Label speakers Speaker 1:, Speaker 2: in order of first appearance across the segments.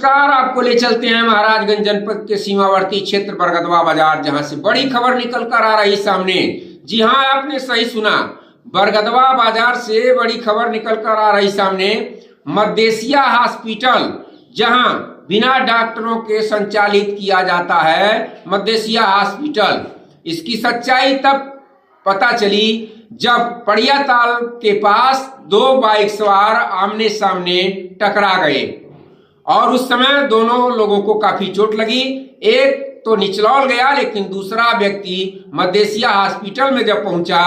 Speaker 1: नमस्कार, आपको ले चलते हैं महाराजगंज जनपद के सीमावर्ती क्षेत्र बरगदवा बाजार, जहां से बड़ी खबर निकल कर आ रही सामने। जी हां, आपने सही सुना, बरगदवा बाजार से बड़ी खबर निकल कर आ रही सामने। मदेसिया हॉस्पिटल, जहां बिना डॉक्टरों के संचालित किया जाता है मदेसिया हॉस्पिटल, इसकी सच्चाई तब पता चली जब पड़ियाताल के पास दो बाइक सवार आमने सामने टकरा गए और उस समय दोनों लोगों को काफी चोट लगी। एक तो निचलौल गया, लेकिन दूसरा व्यक्ति मदेसिया हॉस्पिटल में जब पहुंचा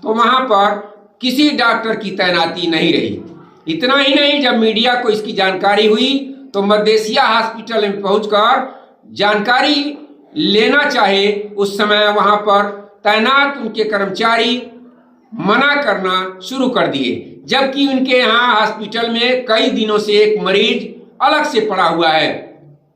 Speaker 1: तो वहां पर किसी डॉक्टर की तैनाती नहीं रही। इतना ही नहीं, जब मीडिया को इसकी जानकारी हुई तो मदेसिया हॉस्पिटल में पहुंचकर जानकारी लेना चाहे, उस समय वहां पर तैनात उनके कर्मचारी मना करना शुरू कर दिए, जबकि उनके यहाँ हॉस्पिटल में कई दिनों से एक मरीज अलग से पड़ा हुआ है।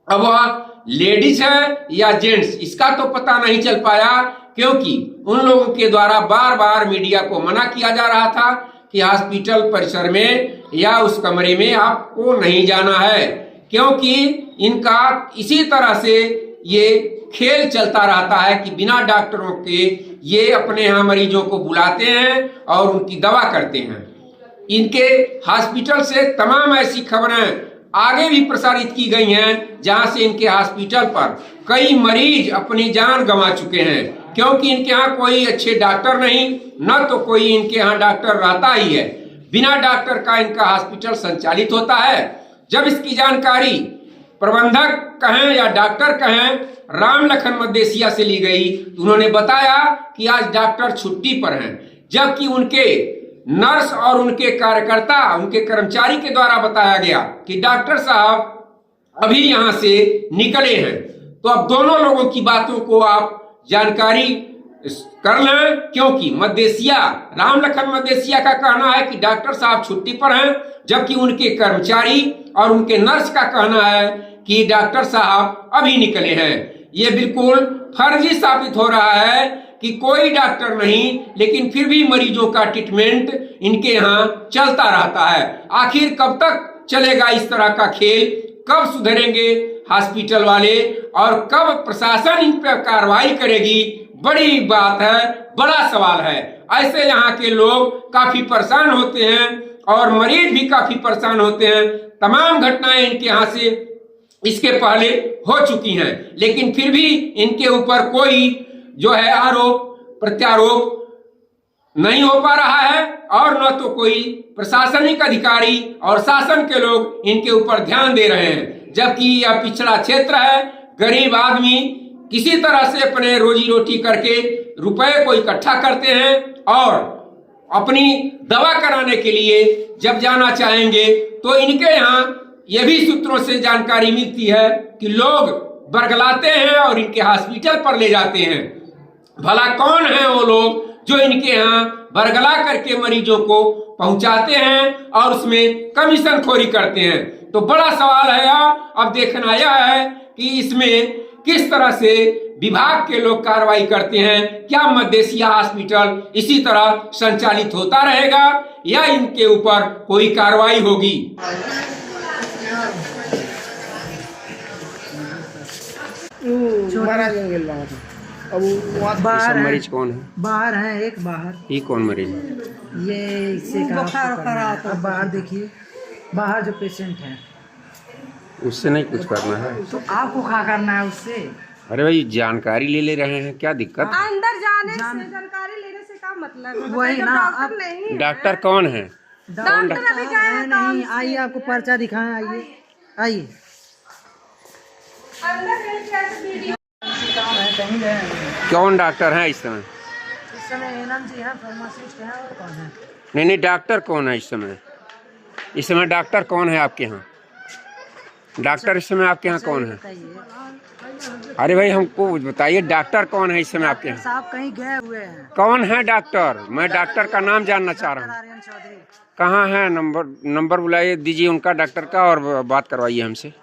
Speaker 1: अब वह लेडीज है या जेंट्स, इसका तो पता नहीं चल पाया, क्योंकि उन लोगों के द्वारा बार बार मीडिया को मना किया जा रहा था कि हॉस्पिटल परिसर में या उस कमरे में आपको नहीं जाना है, क्योंकि इनका इसी तरह से ये खेल चलता रहता है कि बिना डॉक्टरों के ये अपने यहाँ मरीजों को बुलाते हैं और उनकी दवा करते हैं। इनके हॉस्पिटल से तमाम ऐसी खबरें आगे भी प्रसारित की गई हैं, जहां से इनके हॉस्पिटल पर कई मरीज अपनी जान गंवा चुके हैं, क्योंकि इनके यहाँ कोई अच्छे डॉक्टर नहीं, न तो कोई इनके यहाँ डॉक्टर रहता ही है। बिना डॉक्टर का इनका हॉस्पिटल संचालित होता है। जब इसकी जानकारी प्रबंधक कहें या डॉक्टर कहें राम लखन मदेसिया से ली गई, तो उन्होंने बताया कि आज डॉक्टर छुट्टी पर हैं, जबकि उनके नर्स और उनके कार्यकर्ता, उनके कर्मचारी के द्वारा बताया गया कि डॉक्टर साहब अभी यहां से निकले हैं। तो अब दोनों लोगों की बातों को आप जानकारी कर लें, क्योंकि मदेसिया, राम लखन मदेसिया का कहना है कि डॉक्टर साहब छुट्टी पर हैं, जबकि उनके कर्मचारी और उनके नर्स का कहना है कि डॉक्टर साहब अभी निकले हैं। ये बिल्कुल फर्जी साबित हो रहा है कि कोई डॉक्टर नहीं, लेकिन फिर भी मरीजों का ट्रीटमेंट इनके यहाँ चलता रहता है। आखिर कब तक चलेगा इस तरह का खेल? कब सुधरेंगे हॉस्पिटल वाले और कब प्रशासन इन पर कार्रवाई करेगी? बड़ी बात है, बड़ा सवाल है। ऐसे यहाँ के लोग काफी परेशान होते हैं और मरीज भी काफी परेशान होते हैं। तमाम घटनाएं इनके यहाँ से इसके पहले हो चुकी हैं, लेकिन फिर भी इनके ऊपर कोई जो है आरोप प्रत्यारोप नहीं हो पा रहा है और न तो कोई प्रशासनिक अधिकारी और शासन के लोग इनके ऊपर ध्यान दे रहे हैं। जबकि यह पिछड़ा क्षेत्र है, गरीब आदमी किसी तरह से अपने रोजी रोटी करके रुपए को इकट्ठा करते हैं और अपनी दवा कराने के लिए जब जाना चाहेंगे तो इनके यहाँ यह भी सूत्रों से जानकारी मिलती है कि लोग बरगलाते हैं और इनके हॉस्पिटल पर ले जाते हैं। भला कौन है वो लोग जो इनके यहाँ बरगला करके मरीजों को पहुंचाते हैं और उसमें कमीशन खोरी करते हैं? तो बड़ा सवाल है। अब देखना यह है कि इसमें किस तरह से विभाग के लोग कार्रवाई करते हैं। क्या मदेसिया हॉस्पिटल इसी तरह संचालित होता रहेगा या इनके ऊपर कोई कार्रवाई होगी?
Speaker 2: अब बाहर
Speaker 1: मरीज कौन है?
Speaker 2: बाहर है, एक बाहर।
Speaker 1: ये कौन मरीज?
Speaker 2: ये इससे अब बाहर देखिए, बाहर जो पेशेंट है
Speaker 1: उससे नहीं कुछ करना है
Speaker 2: तो आपको क्या करना है उससे?
Speaker 1: अरे भाई, जानकारी ले रहे हैं, क्या दिक्कत?
Speaker 3: अंदर जाने से जानकारी लेने से क्या मतलब है?
Speaker 2: वही ना।
Speaker 3: डॉक्टर नहीं है।
Speaker 1: डॉक्टर कौन है?
Speaker 3: डॉक्टर अभी गए हैं
Speaker 2: नहीं, आइए आपको पर्चा दिखाएं, आइए आइए। काम है, कहीं गए हैं?
Speaker 1: कौन डॉक्टर है इस समय?
Speaker 2: इस समय एनएम जी हैं, फार्मासिस्ट हैं, और कौन है?
Speaker 1: नहीं, डॉक्टर कौन है इस समय? इस समय डॉक्टर कौन है आपके यहाँ? डॉक्टर इस समय आपके यहाँ कौन है? अरे भाई, हमको बताइए, डॉक्टर कौन है इस समय आपके यहाँ?
Speaker 2: साहब कहीं गए हुए हैं।
Speaker 1: कौन है डॉक्टर? मैं डॉक्टर का नाम जानना चाह रहा हूँ। कहाँ है? नंबर बुलाइए, दीजिए उनका, डॉक्टर का, और बात करवाइए हमसे।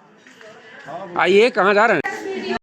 Speaker 1: आइए, कहाँ जा रहे हैं?